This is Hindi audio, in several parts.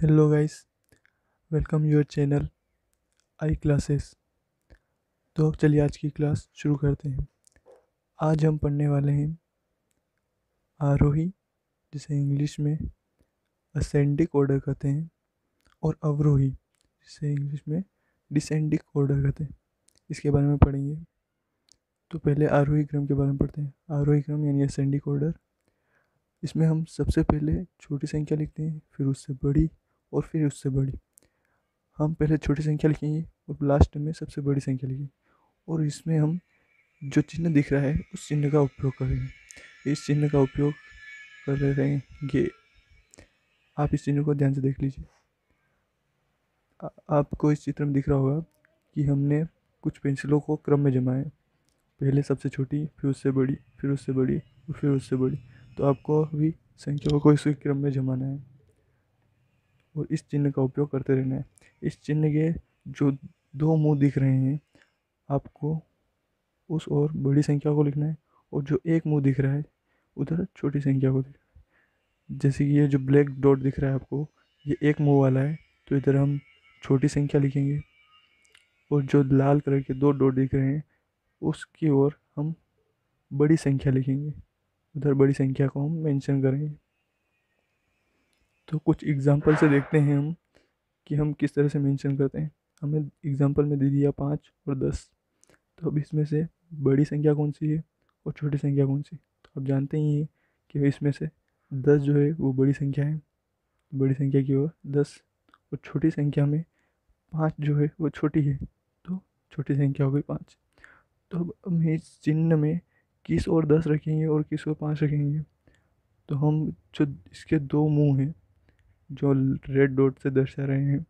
Hello guys, welcome your channel I classes. तो अब चलिए आज की क्लास शुरू करते हैं। आज हम पढ़ने वाले हैं आरोही, जिसे इंग्लिश में असेंडिक ऑर्डर कहते हैं, और अवरोही, जिसे इंग्लिश में डिसेंडिक ऑर्डर कहते हैं। इसके बारे में पढ़ेंगे। तो पहले आरोही क्रम के बारे में पढ़ते हैं। आरोही क्रम यानी असेंडिक ऑर्डर, इसमें हम सबसे पहले छोटी संख्या लिखते हैं, फिर उससे बड़ी और फिर उससे बड़ी। हम पहले छोटी संख्या लिखेंगे और लास्ट में सबसे बड़ी संख्या लिखेंगे, और इसमें हम जो चिन्ह दिख रहा है उस चिन्ह का उपयोग करेंगे। इस चिन्ह का उपयोग कर रहेंगे। आप इस चिन्ह को ध्यान से देख लीजिए। आपको इस चित्र में दिख रहा होगा कि हमने कुछ पेंसिलों को क्रम में जमाया है। पहले सबसे छोटी, फिर उससे बड़ी, फिर उससे बड़ी और फिर उससे बड़ी। तो आपको अभी संख्याओं को इसी क्रम में जमाना है और इस चिन्ह का उपयोग करते रहना है। इस चिन्ह के जो दो मुंह दिख रहे हैं, आपको उस और बड़ी संख्या को लिखना है, और जो एक मुंह दिख रहा है उधर छोटी संख्या को लिखना है। जैसे कि ये जो ब्लैक डॉट दिख रहा है आपको, ये एक मुंह वाला है, तो इधर हम छोटी संख्या लिखेंगे, और जो लाल कलर के दो डॉट दिख रहे हैं उसकी ओर हम बड़ी संख्या लिखेंगे। उधर बड़ी संख्या को हम मेंशन करेंगे। तो कुछ एग्जांपल से देखते हैं हम कि हम किस तरह से मेंशन करते हैं। हमें एग्जांपल में दे दिया 5 और 10। तो अब इसमें से बड़ी संख्या कौन सी है और छोटी संख्या कौन सी? तो आप जानते ही हैं कि इसमें से 10 जो है वो बड़ी संख्या है, बड़ी संख्या की ओर 10, और छोटी संख्या में 5 जो है वो छोटी है, तो छोटी संख्या हो गई 5। तो अब हम इस चिन्ह में किस ओर 10 रखेंगे और किस ओर 5 रखेंगे? तो हम जो इसके दो मुंह हैं जो रेड डॉट से दर्शा रहे हैं,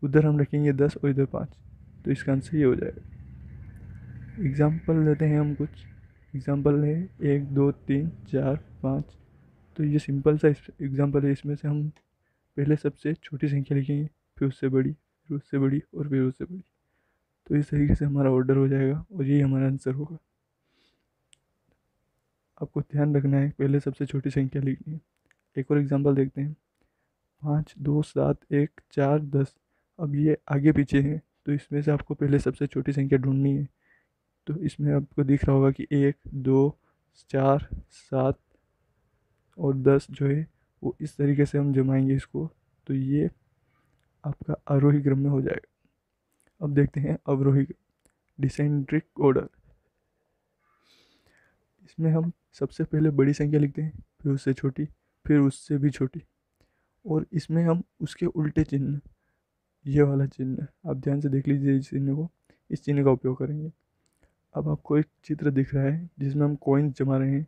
उधर हम रखेंगे 10 और इधर 5। तो इसका आंसर ये हो जाएगा। एग्जाम्पल देते हैं हम कुछ। एग्जाम्पल है 1 2 3 4 5। तो ये सिंपल सा एग्जाम्पल है। इसमें से हम पहले सबसे छोटी संख्या लिखेंगे, फिर उससे बड़ी, फिर उससे बड़ी और फिर उससे बड़ी। तो इस तरीके से हमारा ऑर्डर हो जाएगा और यही हमारा आंसर होगा। आपको ध्यान रखना है, पहले सबसे छोटी संख्या लिखनी है। एक और एग्जाम्पल देखते हैं। 5 2 7 1 4 10। अब ये आगे पीछे है, तो इसमें से आपको पहले सबसे छोटी संख्या ढूंढनी है। तो इसमें आपको दिख रहा होगा कि 1 2 4 7 और 10 जो है वो इस तरीके से हम जमाएंगे इसको। तो ये आपका आरोही क्रम में हो जाएगा। अब देखते हैं अवरोही डिसेंट्रिक ऑर्डर। इसमें हम सबसे पहले बड़ी संख्या लिखते हैं, फिर उससे छोटी, फिर उससे भी छोटी, और इसमें हम उसके उल्टे चिन्ह, ये वाला चिन्ह आप ध्यान से देख लीजिए, इस चिन्ह को, इस चिन्ह का उपयोग करेंगे। अब आपको एक चित्र दिख रहा है जिसमें हम कॉइन्स जमा रहे हैं।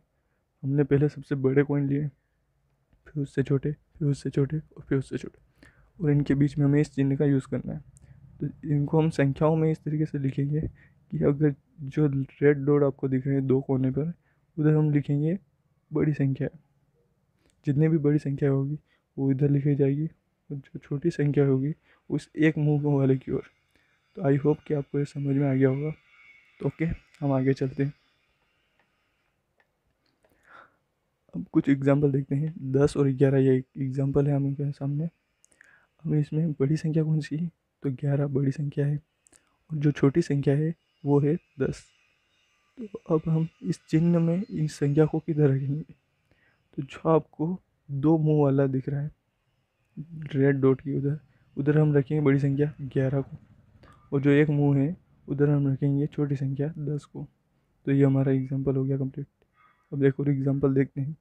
हमने पहले सबसे बड़े कॉइन लिए, फिर उससे छोटे, फिर उससे छोटे और फिर उससे छोटे, और इनके बीच में हमें इस चिन्ह का यूज़ करना है। तो इनको हम संख्याओं में इस तरीके से लिखेंगे कि अगर जो रेड डॉट आपको दिख रहे हैं दो कोने पर, उधर हम लिखेंगे बड़ी संख्या। जितनी भी बड़ी संख्या होगी वो इधर लिखी जाएगी, और जो छोटी संख्या होगी उस एक मुंह वाले की ओर। तो आई होप कि आपको ये समझ में आ गया होगा। तो ओके, हम आगे चलते हैं। अब कुछ एग्जांपल देखते हैं। 10 और 11 ये एक एग्जांपल है हमें सामने। हमें इसमें बड़ी संख्या कौन सी है? तो 11 बड़ी संख्या है, और जो छोटी संख्या है वो है 10। तो अब हम इस चिन्ह में इस संख्या को किधर रखेंगे? तो जो आपको दो मुंह वाला दिख रहा है रेड डॉट की, उधर उधर हम रखेंगे बड़ी संख्या 11 को, और जो एक मुंह है उधर हम रखेंगे छोटी संख्या 10 को। तो ये हमारा एग्जांपल हो गया कंप्लीट। अब एक और एग्जांपल देखते हैं।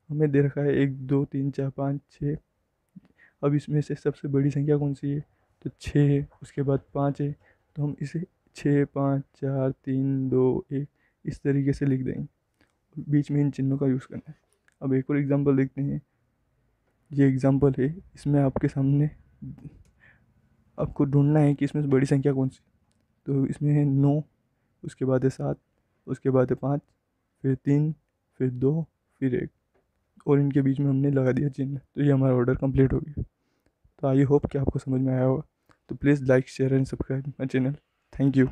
हमें दे रखा है 1 2 3 4 5 6। अब इसमें से सबसे बड़ी संख्या कौन सी है? तो 6 है, उसके बाद 5 है। तो हम इसे 6 5 4 3 2 1 इस तरीके से लिख देंगे। बीच में इन चिन्हों का यूज़ करना है। अब एक और एग्जांपल देखते हैं। ये एग्जांपल है, इसमें आपके सामने आपको ढूंढना है कि इसमें से बड़ी संख्या कौन सी। तो इसमें है 9, उसके बाद है 7, उसके बाद है 5, फिर 3, फिर 2, फिर 1, और इनके बीच में हमने लगा दिया चिन्ह। तो ये हमारा ऑर्डर कंप्लीट हो गया। तो आई होप कि आपको समझ में आया होगा। तो please like share and subscribe my channel. Thank you.